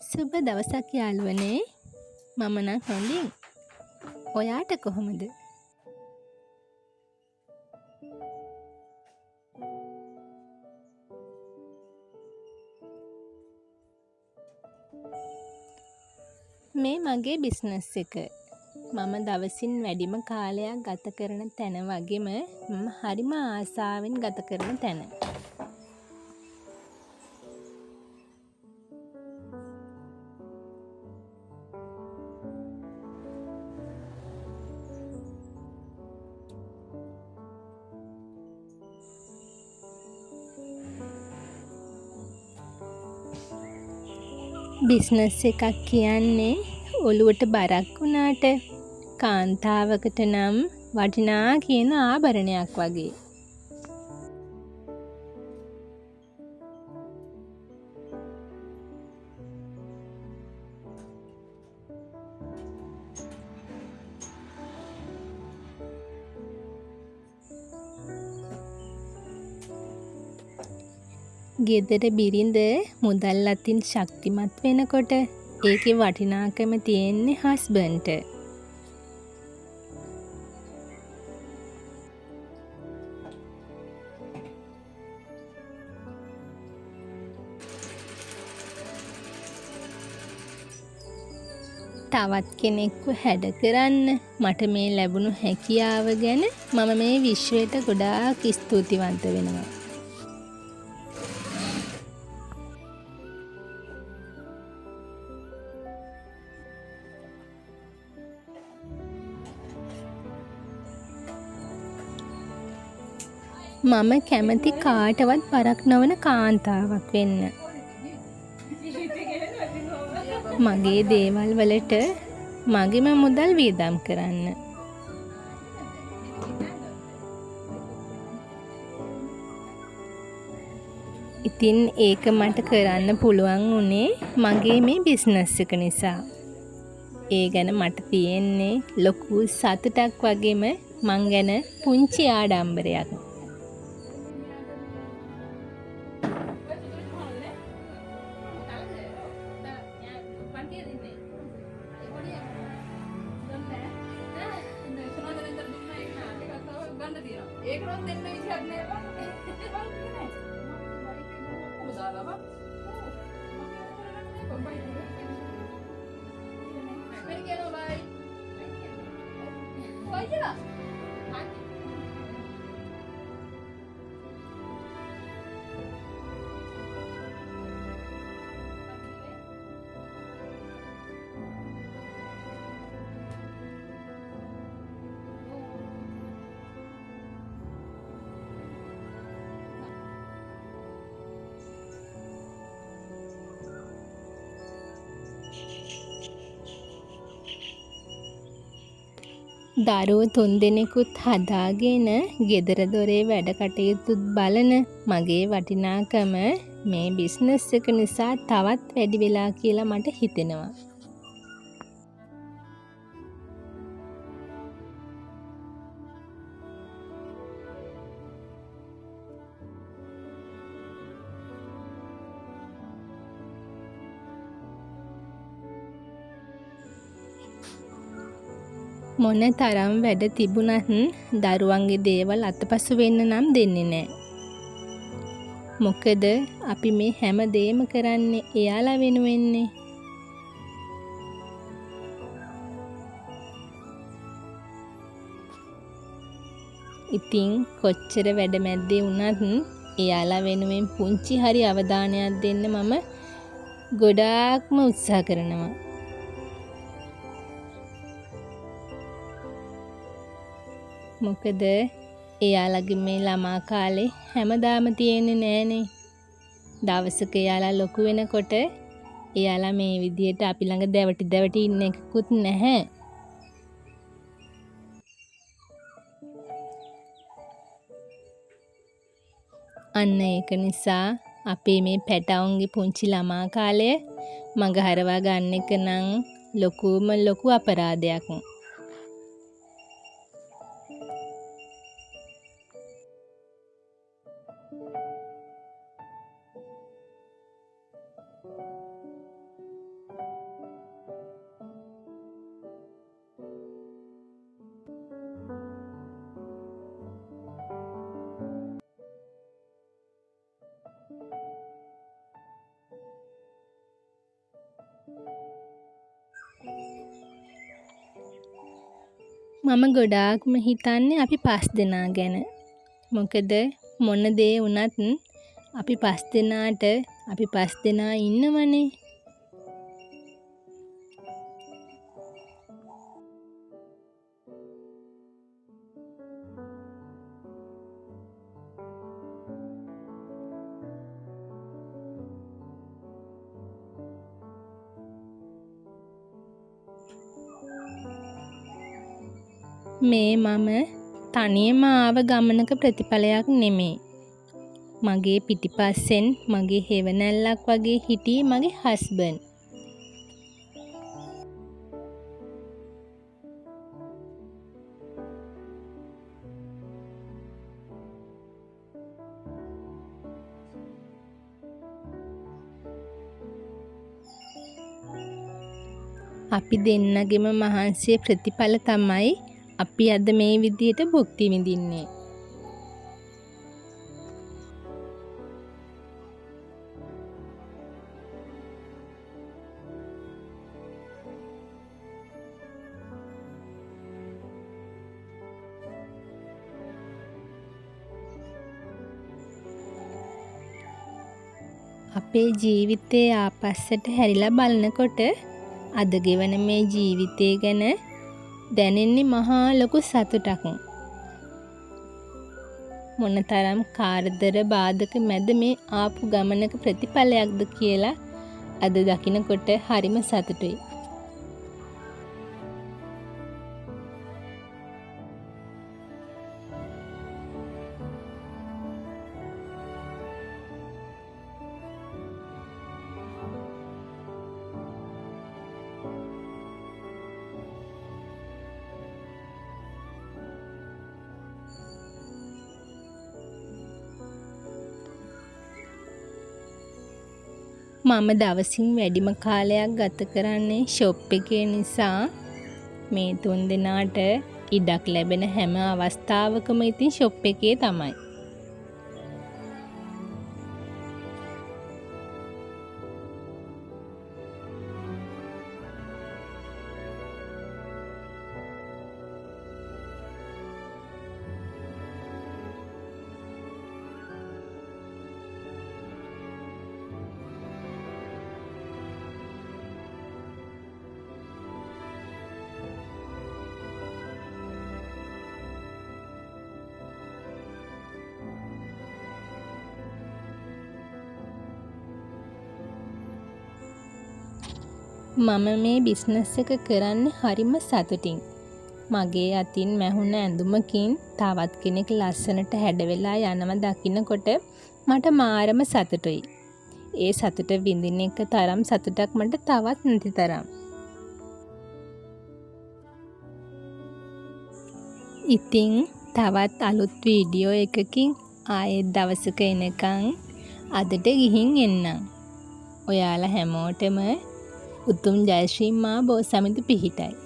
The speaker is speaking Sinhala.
සුබ දවසක් යාළුවනේ. මම නම් හොඳින්. ඔයාට කොහොමද? මේ මගේ බිස්නස් එක. මම දවසින් වැඩිම කාලයක් ගත කරන තැන වගේම මම හරිම ආසාවෙන් ගත කරන තැන. බිස්නස් එකක් කියන්නේ ඔලුවට බරක් වුණාට කාන්තාවකට නම් වටිනා කියන ආභරණයක් වගේ. ගෙදර බිරිඳ මුදල් අතින් ශක්තිමත් වෙනකොට ඒකේ වටිනාකම තියෙන්නේ හස්බන්ඩ්ට. තවත් කෙනෙක්ව හැඩ කරන්න මට මේ ලැබුණු හැකියාව ගැන මම මේ විශ්වයට ගොඩාක් ස්තුතිවන්ත වෙනවා. මම කැමති කාටවත් බරක් නොවන කාන්තාවක් වෙන්න. මගේ දේවල් වලට මගේම මුදල් වියදම් කරන්න. ඉතින් ඒක මට කරන්න පුළුවන් වුණේ මගේ මේ බිස්නස් එක නිසා. ඒ ගැන මට තියෙන්නේ ලොකු සතුටක් වගේම මං ගැන පුංචි ආඩම්බරයක්. දරුවෝ 3 දෙනෙකුත් හදාගෙන ගෙදර දොරේ වැඩ කටයුතුත් බලන මගේ වටිනාකම මේ බිස්නස් එක නිසා තවත් වැඩි වෙලා කියලා මට හිතෙනවා. මොන තරම් වැඩ තිබුණත් දරුවන්ගේ දේවල් අතපසු වෙන්න නම් දෙන්නේ නැහැ. මොකද අපි මේ හැම දෙයක්ම කරන්නේ එයාලා වෙනුවෙන්නේ. ඉතින් කොච්චර වැඩ මැද්දේ වුණත් එයාලා වෙනුවෙන් පුංචි හරි අවධානයක් දෙන්න මම ගොඩාක්ම උත්සාහ කරනවා. මොකද එයාලගේ මේ ළමා කාලේ හැමදාම තියෙන්නේ නෑනේ. දවසක එයාලා ලොකු වෙනකොට එයාලා මේ විදියට අපි ළඟ දැවටි ඉන්න එකකුත් නැහැ. අන්න ඒක නිසා අපේ මේ පැටවුන්ගේ පුංචි ළමා කාලය මගහරවා ගන්න එක නම් ලොකු අපරාධයක්. මම ගොඩාක්ම හිතන්නේ අපි 5 දෙනා ගැන. මොකද මොන දේ වුණත් අපි 5 දෙනාට අපි 5 දෙනා ඉන්නවනේ. මේ මම තනියම ආව ගමනක ප්‍රතිඵලයක් නෙමේ. මගේ පිටිපස්සෙන් මගේ හෙවණැල්ලක් වගේ හිටියේ මගේ හස්බන්ඩ්. අපි දෙන්නගෙම මහන්සියේ ප්‍රතිඵල තමයි අපි අද මේ විදියට භුක්ති විඳින්නේ. අපේ ජීවිතේ ආපස්සට හැරිලා බලනකොට අද ගෙවන මේ ජීවිතය ගැන දැනෙන්නේ මහා ලොකු සතුටක්. මොනතරම් කාර්දර බාධක මැද මේ ආපු ගමනක ප්‍රතිඵලයක්ද කියලා අද දකිනකොට හරිම සතුටුයි. මම දවසින් වැඩිම කාලයක් ගත කරන්නේ ෂොප් එකේ නිසා මේ 3 දෙනාට ඉඩක් ලැබෙන හැම අවස්ථාවකම ඉතින් ෂොප් එකේ තමයි. මම මේ බිස්නස් එක කරන්නේ හරිම සතුටින්. මගේ අතින් මැහුණ ඇඳුමකින් තවත් කෙනෙක් ලස්සනට හැඩවෙලා යනවා දකින්නකොට මට මාරම සතුටුයි. ඒ සතුට විඳින එක තරම් සතුටක් මට තවත් නැති තරම්. ඉතින් තවත් අලුත් වීඩියෝ එකකින් ආයෙත් දවසක එනකන් අදට ගිහින් එන්නම්. ඔයාලා හැමෝටම උතුම් ජය ශ්‍රී මා බෝ සමිඳු පිහිටයි.